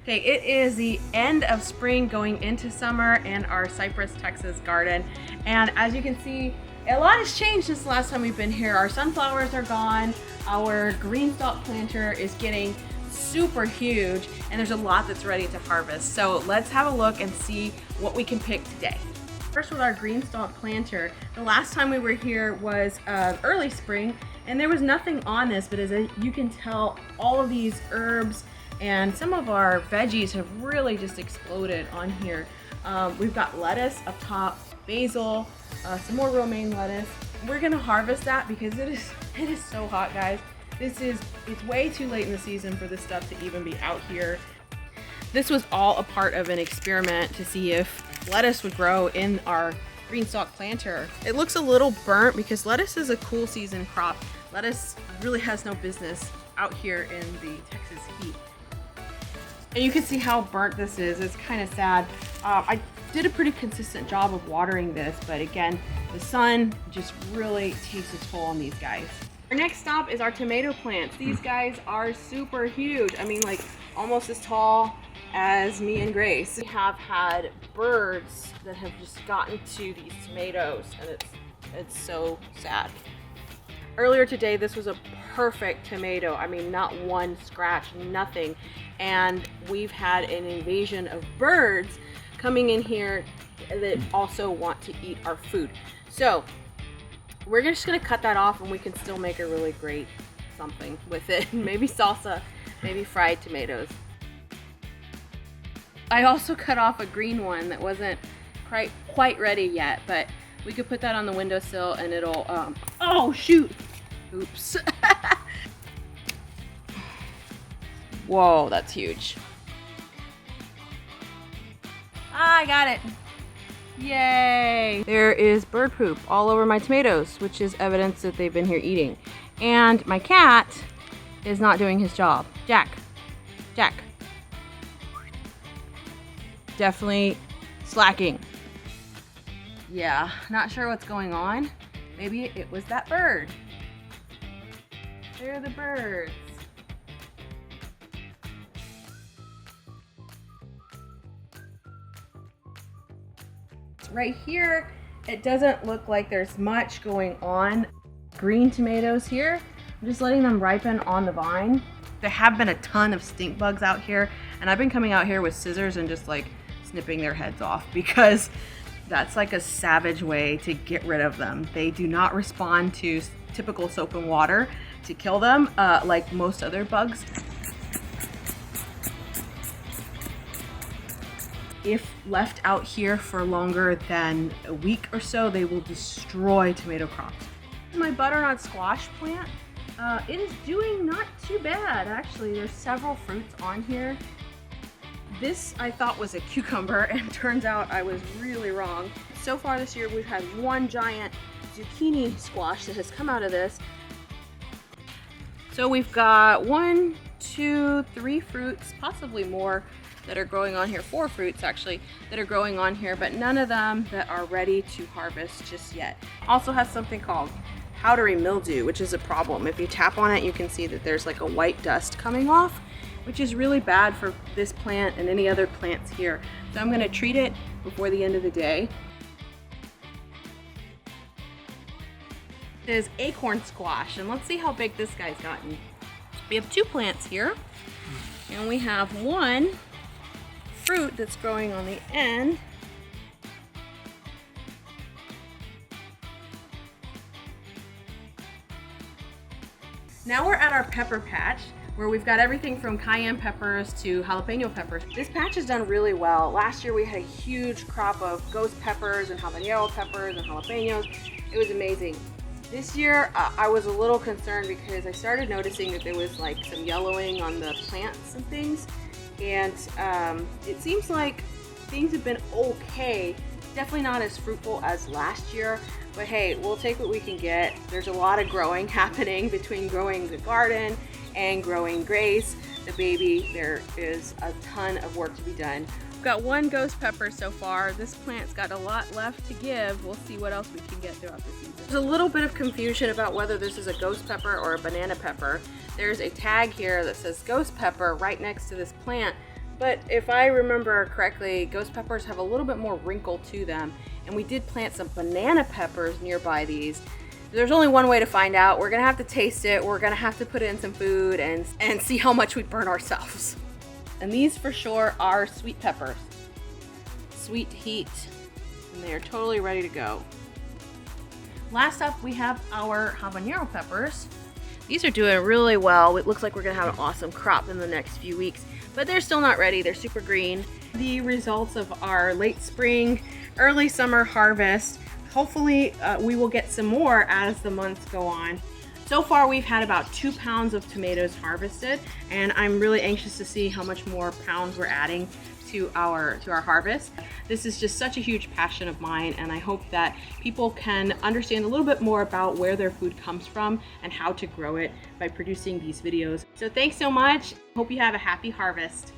Okay, it is the end of spring going into summer in our Cypress, Texas garden. And as you can see, a lot has changed since the last time we've been here. Our sunflowers are gone. Our green stalk planter is getting super huge, and there's a lot that's ready to harvest. So let's have a look and see what we can pick today. First, with our green stalk planter, the last time we were here was early spring, and there was nothing on this, but as you can tell, all of these herbs and some of our veggies have really just exploded on here. We've got lettuce up top, basil, some more romaine lettuce. We're gonna harvest that because it is so hot, guys. It's way too late in the season for this stuff to even be out here. This was all a part of an experiment to see if lettuce would grow in our green stalk planter. It looks a little burnt because lettuce is a cool season crop. Lettuce really has no business out here in the Texas heat. And you can see how burnt this is. It's kind of sad. I did a pretty consistent job of watering this, but again, the sun just really takes a toll on these guys. Our next stop is our tomato plants. These guys are super huge. I mean, like almost as tall as me and Grace. We have had birds that have just gotten to these tomatoes, and it's so sad. Earlier today, this was a perfect tomato. I mean, not one scratch, nothing. And we've had an invasion of birds coming in here that also want to eat our food. So we're just gonna cut that off, and we can still make a really great something with it. Maybe salsa, maybe fried tomatoes. I also cut off a green one that wasn't quite ready yet, but we could put that on the windowsill and it'll, oh shoot! Oops. Whoa, that's huge. I got it. Yay! There is bird poop all over my tomatoes, which is evidence that they've been here eating. And my cat is not doing his job. Jack. Definitely slacking. Yeah, not sure what's going on. Maybe it was that bird. There are the birds. Right here, it doesn't look like there's much going on. Green tomatoes here, I'm just letting them ripen on the vine. There have been a ton of stink bugs out here, and I've been coming out here with scissors and just like snipping their heads off because that's like a savage way to get rid of them. They do not respond to typical soap and water to kill them like most other bugs. If left out here for longer than a week or so, they will destroy tomato crops. My butternut squash plant, it is doing not too bad actually. There's several fruits on here. This I thought was a cucumber, and turns out I was really wrong. So far this year we've had one giant zucchini squash that has come out of this. So we've got 1, 2, 3 fruits, possibly more, that are growing on here. 4 fruits actually that are growing on here, but none of them that are ready to harvest just yet. Also has something called powdery mildew, which is a problem. If you tap on it, you can see that there's like a white dust coming off, which is really bad for this plant and any other plants here. So I'm gonna treat it before the end of the day. It is acorn squash, and let's see how big this guy's gotten. We have 2 plants here, and we have 1 fruit that's growing on the end. Now we're at our pepper patch, where we've got everything from cayenne peppers to jalapeno peppers. This patch has done really well. Last year we had a huge crop of ghost peppers and habanero peppers and jalapenos. It was amazing. This year I was a little concerned because I started noticing that there was like some yellowing on the plants and things. And it seems like things have been okay. Definitely not as fruitful as last year, but hey, we'll take what we can get. There's a lot of growing happening between growing the garden and growing Grace, the baby. There is a ton of work to be done. We've got 1 ghost pepper so far. This plant's got a lot left to give. We'll see what else we can get throughout the season. There's a little bit of confusion about whether this is a ghost pepper or a banana pepper. There's a tag here that says ghost pepper right next to this plant, But if I remember correctly, ghost peppers have a little bit more wrinkle to them, and we did plant some banana peppers nearby these. There's only one way to find out. We're gonna have to taste it, we're gonna have to put it in some food and see how much we burn ourselves. And these for sure are sweet peppers. Sweet heat, and they are totally ready to go. Last up, we have our habanero peppers. These are doing really well. It looks like we're gonna have an awesome crop in the next few weeks, but they're still not ready. They're super green. The results of our late spring, early summer harvest. Hopefully we will get some more as the months go on. So far we've had about 2 pounds of tomatoes harvested, and I'm really anxious to see how much more pounds we're adding to our harvest. This is just such a huge passion of mine, and I hope that people can understand a little bit more about where their food comes from and how to grow it by producing these videos. So thanks so much. Hope you have a happy harvest.